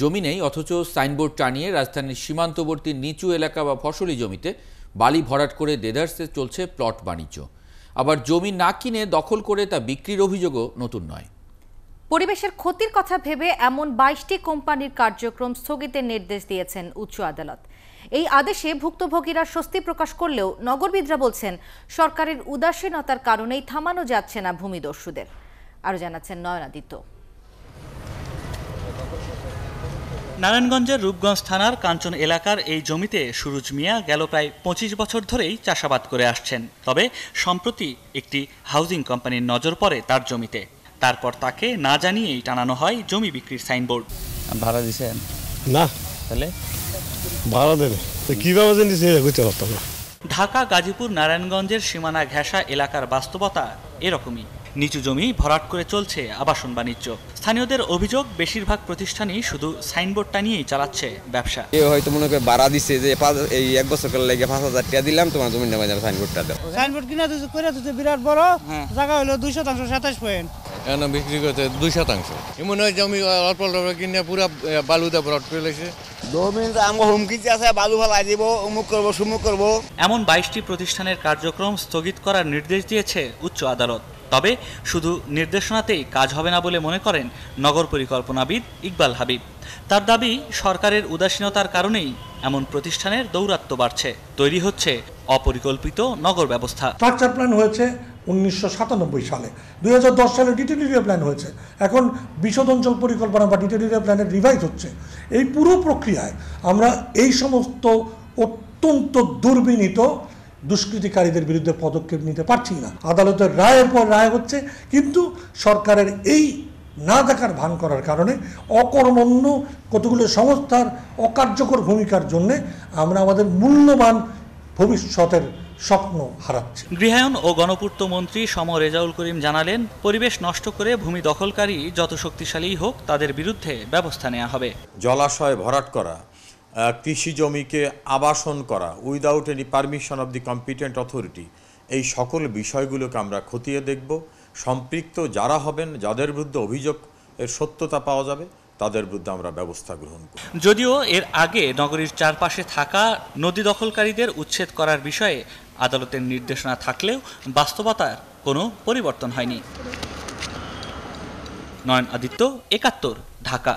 জমি নেই অথচ সাইনবোর্ড টানিয়ে রাজধানীর সীমান্তবর্তী নিচু এলাকা বা ফসলি জমিতে বালি ভরাট করে দেদারসে চলছে প্লট বাণিজ্য। আবার জমি না কিনে দখল করে তা বিক্রির অভিযোগও নতুন নয়। পরিবেশের ক্ষতির কথা ভেবে এমন ২২টি কোম্পানির কার্যক্রম স্থগিতের নির্দেশ দিয়েছেন উচ্চ আদালত। এই আদেশে ভুক্তভোগীরা স্বস্তি প্রকাশ করলেও নগরবিদরা বলছেন সরকারের উদাসীনতার কারণেই থামানো যাচ্ছে না ভূমিদস্যুদের। আরো জানাচ্ছেন নয়নাদিত্য। নারায়ণগঞ্জের রূপগঞ্জ থানার কাঞ্চন এলাকার এই জমিতে সুরুজ মিয়া গেল প্রায় ২৫ বছর ধরেই চাষাবাদ করে আসছেন। তবে সম্প্রতি একটি হাউজিং কোম্পানির নজর পড়ে তার জমিতে। তারপর তাকে না জানিয়েই টানানো হয় জমি বিক্রির সাইনবোর্ড। ভাড়া দিছেন? না। তাহলে ভাড়া দেবে তো কিভাবে জানিস বুঝতে পারতাম না। ঢাকা গাজীপুর নারায়ণগঞ্জের সীমানা ঘেঁষা এলাকার বাস্তবতা এরকমই। নিচু জমি ভরাট করে চলছে আবাসন বাণিজ্য। স্থানীয়দের অভিযোগ বেশিরভাগ প্রতিষ্ঠানই শুধু সাইনবোর্ড টানিয়েই চালাচ্ছে ব্যবসা। কেউ হয়তো মনে করে ভাড়া দিচ্ছে যে এই 1 বছর লেগে 5,000 টাকা দিলাম, তোমার জমির নামে সাইনবোর্ডটা দাও। সাইনবোর্ড কিনা করে দিচ্ছে বিরাট বড় জায়গা হলো 2% 27 পয়েন্ট। এখন বিক্রি করতে 2%। এমন হয় জমি অল্প অল্প কিনে পুরো বালুতে ভরাট করে লেগেছে। এমন 22টি প্রতিষ্ঠানের কার্যক্রম স্থগিত করার নির্দেশ দিয়েছে উচ্চ আদালত। তবে শুধু নির্দেশনাতেই কাজ হবে না বলে মনে করেন নগর পরিকল্পনাবিদ ইকবাল হাবিব। তার দাবি, সরকারের উদাসীনতার কারণেই এমন প্রতিষ্ঠানের দৌরাত্ম্য বাড়ছে, তৈরি হচ্ছে অপরিকল্পিত নগর ব্যবস্থা। স্ট্রাকচার প্ল্যান হয়েছে 1997 সালে, 2010 সালে ডিটেইল এরিয়া প্ল্যান হয়েছে, এখন বিশদ অঞ্চল পরিকল্পনা বা ডিটেইল এরিয়া প্ল্যানের রিভাইজ হচ্ছে। এই পুরো প্রক্রিয়ায় আমরা এই সমস্ত অত্যন্ত দুর্বিনীত দুষ্কৃতিকারীদের বিরুদ্ধে পদক্ষেপ নিতে পারছি না। আদালতের রায়ের পর রায় হচ্ছে, কিন্তু সরকারের এই না দেখার ভান করার কারণে অকর্মণ্য কতগুলো সংস্থার অকার্যকর ভূমিকার জন্য আমরা আমাদের মূল্যবান ভবিষ্যতের স্বপ্ন হারাচ্ছি। গৃহায়ন ও গণপূর্ত মন্ত্রী সম রেজাউল করিম জানালেন, পরিবেশ নষ্ট করে ভূমি দখলকারী যত শক্তিশালী হোক তাদের বিরুদ্ধে ব্যবস্থা নেওয়া হবে। জলাশয় ভরাট করা, কৃষি জমিকে আবাসন করা without any permission of the competent authority, এই সকল বিষয়গুলোকে আমরা খতিয়ে দেখব। সম্পৃক্ত যারা হবেন, যাদের বিরুদ্ধে অভিযোগ এর সত্যতা পাওয়া যাবে, তাদের বিরুদ্ধে আমরা ব্যবস্থা গ্রহণ করব। যদিও এর আগে নগরীর চারপাশে থাকা নদী দখলকারীদের উচ্ছেদ করার বিষয়ে আদালতের নির্দেশনা থাকলেও বাস্তবতার কোনো পরিবর্তন হয়নি। নয়নাদিত্য, ৭১, ঢাকা।